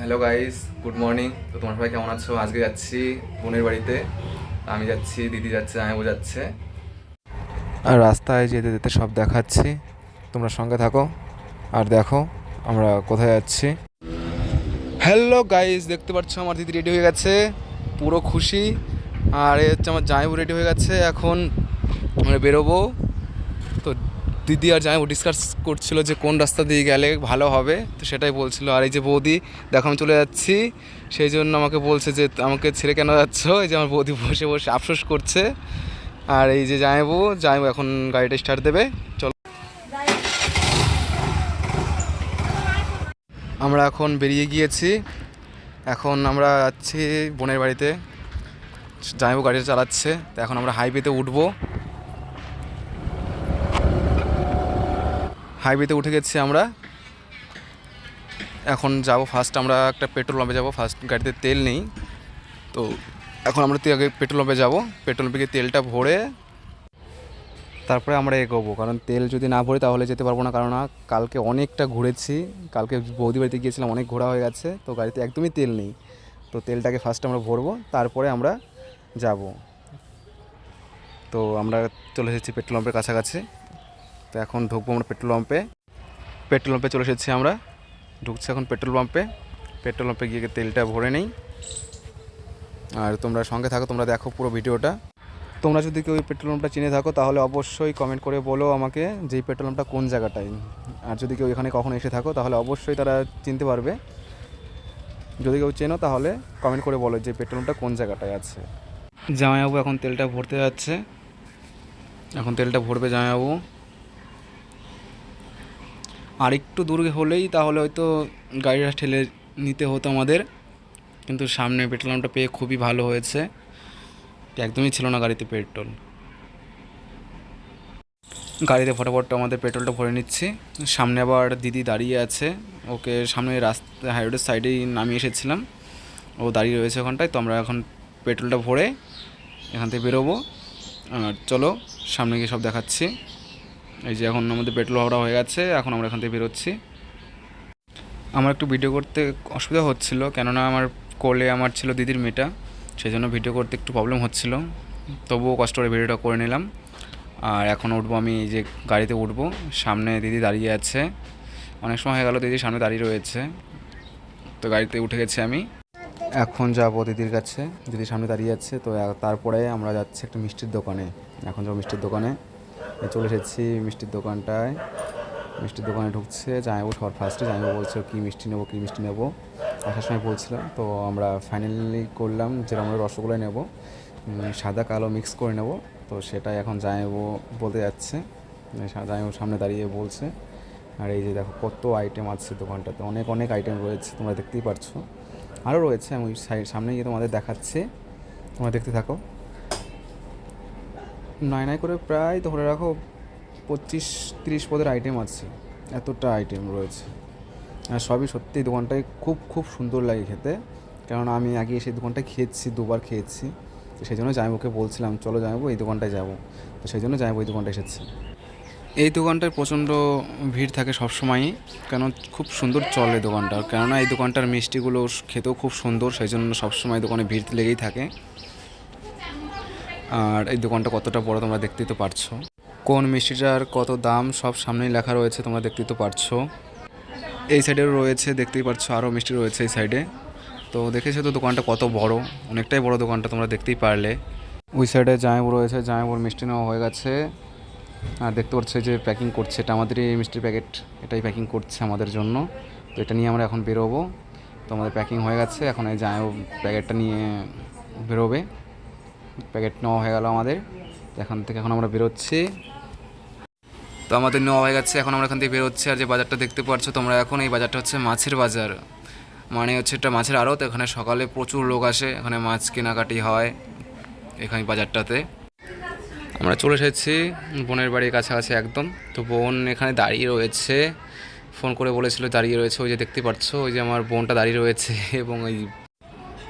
Hello guys, good morning. তো তোমরা সবাই কেমন আছো? আজকে যাচ্ছি বোনের বাড়িতে। আমি যাচ্ছি, দিদি যাচ্ছে, আমিও যাচ্ছে। আর রাস্তায় যেতে যেতে সব দেখাচ্ছি, তোমরা সঙ্গে থাকো আর দেখো আমরা কোথায় যাচ্ছি। হ্যালো গাইস, দেখতে পাচ্ছ আমার দিদি রেডি হয়ে গেছে, পুরো খুশি। আর এই হচ্ছে আমার জামাইবু রেডি হয়ে গেছে, এখন আমরা বেরোবো। তো দিদি আর জামাইবু ডিসকাস করছিল যে কোন রাস্তা দিয়ে গেলে ভালো হবে, তো সেটাই বলছিল। আর এই যে বৌদি, দেখো আমি চলে যাচ্ছি, সেই জন্য আমাকে বলছে যে আমাকে ছেড়ে কেন যাচ্ছ। এই যে আমার বৌদি বসে বসে আফসোস করছে। আর এই যে জামাইবু এখন গাড়িটা স্টার্ট দেবে। চলো, আমরা এখন বেরিয়ে গিয়েছি। এখন আমরা যাচ্ছি বোনের বাড়িতে। জামাইবু গাড়িটা চালাচ্ছে, তো এখন আমরা হাইওয়েতে উঠবো। হাইওয়েতে উঠে গেছি আমরা। এখন যাব ফার্স্ট আমরা একটা পেট্রোল পাম্পে যাব। ফার্স্ট গাড়িতে তেল নেই, তো এখন আমরা আগে পেট্রোল পাম্পে যাব। পেট্রোল পাম্পে গিয়ে তেলটা ভরে তারপরে আমরা এগোবো, কারণ তেল যদি না ভরি তাহলে যেতে পারবো না। কারণ কালকে অনেকটা ঘুরেছি, কালকে বৌদি বাড়িতে গিয়েছিলাম, অনেক ঘোরা হয়ে গেছে, তো গাড়িতে একদমই তেল নেই। তো তেলটাকে ফার্স্ট আমরা ভরবো, তারপরে আমরা যাব। তো আমরা চলে এসেছি পেট্রোল পাম্পের কাছাকাছি। তো এখন ঢুকবো আমরা পেট্রোল পাম্পে। পেট্রোল পাম্পে চলে এসেছি আমরা, ঢুকছি এখন পেট্রোল পাম্পে। পেট্রোল পাম্পে গিয়ে তেলটা ভরে নেই। আর তোমরা সঙ্গে থাকো, তোমরা দেখো পুরো ভিডিওটা। তোমরা যদি কেউ পেট্রোল পাম্পটা চিনে থাকো তাহলে অবশ্যই কমেন্ট করে বলো আমাকে যে এই পেট্রোল পাম্পটা কোন জায়গাটায়। আর যদি কেউ এখানে কখনো এসে থাকো তাহলে অবশ্যই তারা চিনতে পারবে। যদি কেউ চেনো তাহলে কমেন্ট করে বলো যে পেট্রোল পাম্পটা কোন জায়গাটায় আছে। জামাইবাবু এখন তেলটা ভরতে যাচ্ছে, এখন তেলটা ভরবে জামাইবাবু। আর একটু দূর হলেই তাহলে হয়তো গাড়িটা ঠেলে নিতে হতো আমাদের, কিন্তু সামনে পেট্রোল পাম্পটা পেয়ে খুবই ভালো হয়েছে। একদমই ছিল না গাড়িতে পেট্রোল। গাড়িতে ফটাফট আমাদের পেট্রোলটা ভরে নিচ্ছি। সামনে আবার দিদি দাঁড়িয়ে আছে, ওকে সামনে রাস্তা হাইরোডের সাইডেই নামিয়ে এসেছিলাম, ও দাঁড়িয়ে রয়েছে ওখানটায়। তো আমরা এখন পেট্রোলটা ভরে এখান থেকে বেরোবো। আর চলো সামনে গিয়ে সব দেখাচ্ছি। এই যে এখন আমাদের পেট্রোল ভরা হয়ে গেছে, এখন আমরা এখান থেকে বেরোচ্ছি। আমার একটু ভিডিও করতে অসুবিধা হচ্ছিলো, কেননা আমার কোলে আমার ছিল দিদির মেয়েটা, সেই জন্য ভিডিও করতে একটু প্রবলেম হচ্ছিলো, তবুও কষ্ট করে ভিডিওটা করে নিলাম। আর এখন উঠবো, আমি এই যে গাড়িতে উঠবো, সামনে দিদি দাঁড়িয়ে আছে, অনেক সময় হয়ে গেল দিদির সামনে দাঁড়িয়ে রয়েছে। তো গাড়িতে উঠে গেছি আমি, এখন যাবো দিদির কাছে। দিদির সামনে দাঁড়িয়ে আছে, তো তারপরে আমরা যাচ্ছি একটা মিষ্টির দোকানে। এখন যাবো মিষ্টির দোকানে, চলে এসেছি মিষ্টির দোকানটায়। মিষ্টির দোকানে ঢুকছে জামাইবাবু সবার ফার্স্টে। জামাইবাবু বলছিল কী মিষ্টি নেবো, কী মিষ্টি নেবো, আসার সময় বলছিলাম। তো আমরা ফাইনালি করলাম যে আমরা রসগোল্লা নেবো, সাদা কালো মিক্স করে নেব। তো সেটাই এখন জামাইবাবু বলতে যাচ্ছে, জামাইবাবু সামনে দাঁড়িয়ে বলছে। আর এই যে দেখো কত আইটেম আছে দোকানটাতে, অনেক অনেক আইটেম রয়েছে, তোমরা দেখতেই পারছো। আরও রয়েছে, আমি সামনে গিয়ে তোমাদের দেখাচ্ছি, তোমরা দেখতে থাকো। নয় করে প্রায় ধরে রাখো 25-30 পদের আইটেম আছে, এতটা আইটেম রয়েছে। আর সবই সত্যি দোকানটায় খুব খুব সুন্দর লাগে খেতে, কেননা আমি আগে সেই দোকানটায় খেয়েছি, দুবার খেয়েছি। তো সেই জন্য জামাইবাবুকে বলছিলাম চলো জামাইবাবু এই দোকানটায় যাবো, তো সেই জন্য জামাইবাবু এই দোকানটা এসেছে। এই দোকানটায় প্রচণ্ড ভিড় থাকে সবসময়ই, কেন খুব সুন্দর চলে দোকানটা, কেননা এই দোকানটার মিষ্টিগুলো খেতেও খুব সুন্দর, সেই জন্য সবসময় দোকানে ভিড় লেগেই থাকে। আর এই দোকানটা কতটা বড় তোমরা দেখতেই তো পারছো, কোন মিষ্টিটার কত দাম সব সামনেই লেখা রয়েছে, তোমরা দেখতেই তো পারছো। এই সাইডেও রয়েছে, দেখতেই পারছো আরও মিষ্টি রয়েছে এই সাইডে। তো দেখেছো তো দোকানটা কত বড়, অনেকটাই বড় দোকানটা, তোমরা দেখতেই পারলে। ওই সাইডে জামাইবাবু রয়েছে, জামাইবাবুর মিষ্টি নেওয়া হয়ে গেছে। আর দেখতে পাচ্ছি যে প্যাকিং করছে, এটা আমাদেরই মিষ্টির প্যাকেট, এটাই প্যাকিং করছে আমাদের জন্য। তো এটা নিয়ে আমরা এখন বেরোবো। তো আমাদের প্যাকিং হয়ে গেছে, এখন এই জামাইবাবু প্যাকেটটা নিয়ে বেরোবে। প্যাকেট নেওয়া হয়ে গেল আমাদের, এখান থেকে এখন আমরা বেরোচ্ছি। তো আমাদের নেওয়া হয়ে গেছে, এখন আমরা এখান থেকে বেরোচ্ছি। আর যে বাজারটা দেখতে পাচ্ছ তোমরা, এখন এই বাজারটা হচ্ছে মাছের বাজার, মানে হচ্ছে এটা মাছের আড়ত। এখানে সকালে প্রচুর লোক আসে, এখানে মাছ কেনাকাটি হয় এখানে বাজারটাতে। আমরা চলে এসেছি বোনের বাড়ির কাছাকাছি একদম। তো বোন এখানে দাঁড়িয়ে রয়েছে, ফোন করে বলেছিল দাঁড়িয়ে রয়েছে, ওই যে দেখতে পাচ্ছ ওই যে আমার বোনটা দাঁড়িয়ে রয়েছে। এবং ওই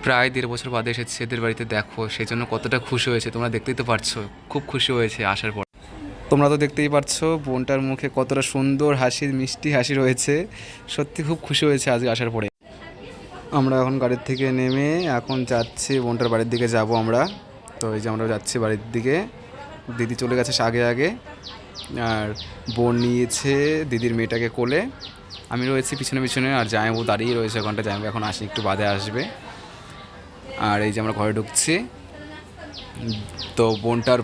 প্রায় 1.5 বছর বাদে এসেছে এদের বাড়িতে, দেখো সেই জন্য কতটা খুশি হয়েছে, তোমরা দেখতেই তো পারছো, খুব খুশি হয়েছে আসার পর। তোমরা তো দেখতেই পারছো বোনটার মুখে কতটা সুন্দর হাসি, মিষ্টি হাসি রয়েছে, সত্যি খুব খুশি হয়েছে আজকে আসার পরে। আমরা এখন গাড়ির থেকে নেমে এখন যাচ্ছি বোনটার বাড়ির দিকে যাব আমরা। তো এই যে আমরা যাচ্ছি বাড়ির দিকে, দিদি চলে গেছে আগে আগে, আর বোন নিয়েছে দিদির মেয়েটাকে কোলে, আমি রয়েছি পিছনে পিছনে, আর জামাইবাবু দাঁড়িয়ে রয়েছে ওখানটা। জামাইবাবু এখন আসি একটু বাদে আসবে। আর এই যে আমরা ঘরে ঢুকছি। তো বোনটার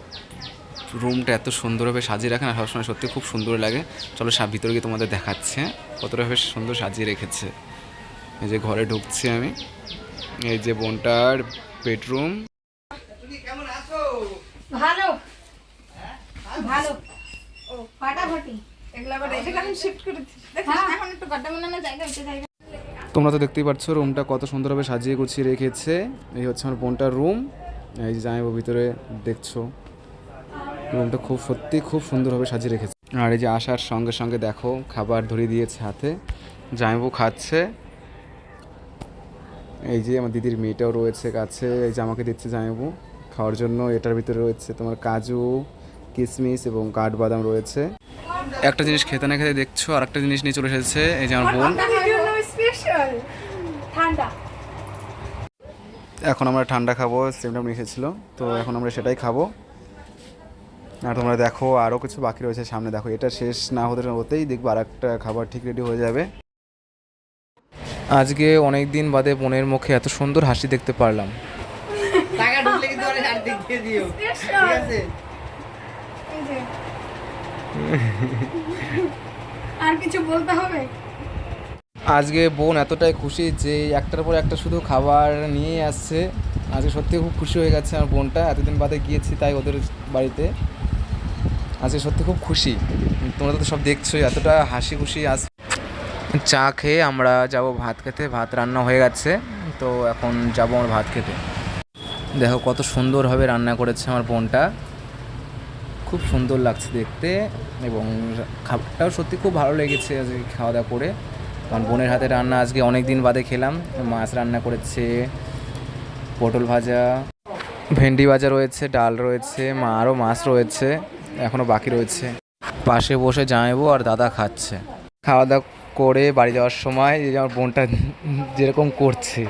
রুমটা এত সুন্দরভাবে সাজিয়ে রাখেন আর সবসময় সত্যি খুব সুন্দর লাগে। চলো ভিতরে গিয়ে তোমাদের দেখাচ্ছে কতটা বেশ সুন্দর সাজিয়ে রেখেছে। এই যে ঘরে ঢুকছি আমি, এই যে বোনটার বেডরুম। ভালো ভালো ও ফাটাফাটি এগুলা করে এটা আমি শিফট করেছি দেখো এখন একটু গাড্ডা বানানো জায়গা হইতে জায়গা। তোমরা তো দেখতেই পাচ্ছ রুমটা কত সুন্দরভাবে সাজিয়ে গুছিয়ে রেখেছে। এই হচ্ছে আমার বোনটার রুম। এই যে জামাইবাবু ভিতরে দেখছো, রুমটা খুব সত্যি খুব সুন্দরভাবে সাজিয়ে রেখেছে। আর এই যে আসার সঙ্গে সঙ্গে দেখো খাবার ধরিয়ে দিয়েছে হাতে, জামাইবাবু খাচ্ছে। এই যে আমার দিদির মেয়েটাও রয়েছে কাছে, এই যে আমাকে দিচ্ছে জামাইবাবু খাওয়ার জন্য। এটার ভিতরে রয়েছে তোমার কাজু, কিশমিশ এবং কাঠবাদাম রয়েছে। একটা জিনিস খেতে না খেতে দেখছো আর একটা জিনিস নিয়ে চলে এসেছে, এই যে আমার বোন। ঠান্ডা এখন আমরা ঠান্ডা খাবো, সেমটা নিয়ে এসেছিলো, তো এখন আমরা সেটাই খাবো। আর তোমরা দেখো আরও কিছু বাকি রয়েছে সামনে, দেখো এটা শেষ না হতেই দেখবো আর একটা খাবার ঠিক রেডি হয়ে যাবে। আজকে অনেক দিন বাদে বোনের মুখে এত সুন্দর হাসি দেখতে পারলাম। টাকা ঢুকলে কিন্তু আর দিক দিয়ে দিও, ঠিক আছে? আর কিছু বলতে হবে? আজকে বোন এতটাই খুশি যে একটার পর একটা শুধু খাবার নিয়ে আসছে। আজকে সত্যি খুব খুশি হয়ে গেছে আমার বোনটা, এতদিন বাদে গিয়েছি তাই ওদের বাড়িতে। আজকে সত্যি খুব খুশি, তোমরা তো সব দেখছোই এতটা হাসি খুশি। চা খেয়ে আমরা যাব ভাত খেতে, ভাত রান্না হয়ে গেছে, তো এখন যাব আমার ভাত খেতে। দেখো কত সুন্দরভাবে রান্না করেছে আমার বোনটা, খুব সুন্দর লাগছে দেখতে, এবং খাবারটাও সত্যি খুব ভালো লেগেছে আজকে খাওয়া দাওয়া করে। কারণ বোনের হাতে রান্না আজকে অনেক দিন বাদে খেলাম। মাছ রান্না করেছে, পটল ভাজা, ভেন্ডি ভাজা রয়েছে, ডাল রয়েছে, আরও মাছ রয়েছে এখনও বাকি রয়েছে। পাশে বসে জামাইবাবু আর দাদা খাচ্ছে। খাওয়া দাওয়া করে বাড়ি যাওয়ার সময় এই যে আমার বোনটা যেরকম করছে,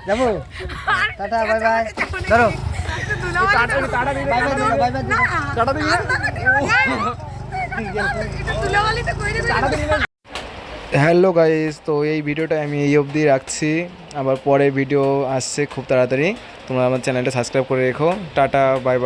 যাবো, টাটা, বাই বাই। ধরো বাই বাই। হ্যালো গাইস, তো এই ভিডিওটা আমি এই অবধি রাখছি, আবার পরে ভিডিও আসছে খুব তাড়াতাড়ি। তোমরা আমার চ্যানেলটা সাবস্ক্রাইব করে রেখো। Tata, bye bye.